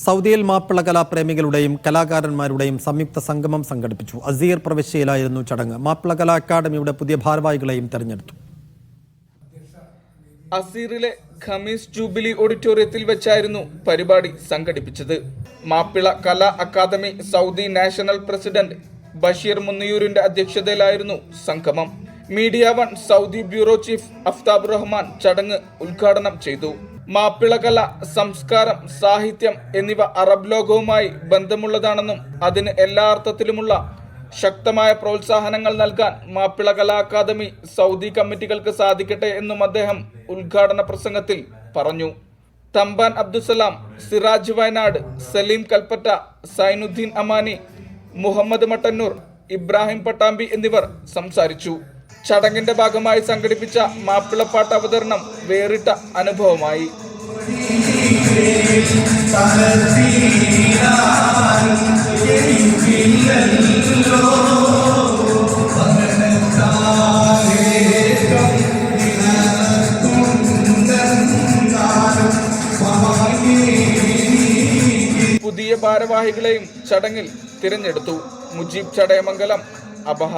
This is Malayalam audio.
സൗദിയിൽ മാപ്പിള കലാപ്രേമികളുടെയും കലാകാരന്മാരുടെയും സംയുക്ത സംഗമം സംഘടിപ്പിച്ചു. അസീർ പ്രവിശ്യയിലായിരുന്നു ചടങ്ങ്. മാപ്പിള കലാ അക്കാദമിയുടെ പുതിയ ഭാരവാഹികളെയും തെരഞ്ഞെടുത്തു. അസീറിലെ ഖമീസ് ജൂബിലി ഓഡിറ്റോറിയത്തിൽ വെച്ചായിരുന്നു പരിപാടി സംഘടിപ്പിച്ചത്. Mappila Kala Academy Saudi national president Basheer മുന്നിയൂരിന്റെ അധ്യക്ഷതയിലായിരുന്നു സംഗമം. Media One Saudi bureau chief Aftab Rahman ചടങ്ങ് ഉദ്ഘാടനം ചെയ്തു. മാപ്പിള കല, സംസ്കാരം, സാഹിത്യം എന്നിവ അറബ് ലോകവുമായി ബന്ധമുള്ളതാണെന്നും അതിന് എല്ലാ അർത്ഥത്തിലുമുള്ള ശക്തമായ പ്രോത്സാഹനങ്ങൾ നൽകാൻ മാപ്പിള കലാ അക്കാദമി സൗദി കമ്മിറ്റികൾക്ക് സാധിക്കട്ടെ എന്നും അദ്ദേഹം ഉദ്ഘാടന പ്രസംഗത്തിൽ പറഞ്ഞു. തമ്പാൻ അബ്ദുസലാം, സിറാജ് വയനാട്, സലീം കൽപ്പറ്റ, സൈനുദ്ദീൻ അമാനി, മുഹമ്മദ് മട്ടന്നൂർ, ഇബ്രാഹിം പട്ടാമ്പി എന്നിവർ സംസാരിച്ചു. ചടങ്ങിന്റെ ഭാഗമായി സംഘടിപ്പിച്ച മാപ്പിളപ്പാട്ട് അവതരണം വേറിട്ട അനുഭവമായി. പുതിയ ഭാരവാഹികളെയും ചടങ്ങിൽ തിരഞ്ഞെടുത്തു. മുജീബ് ചടയമംഗലം, അബഹ.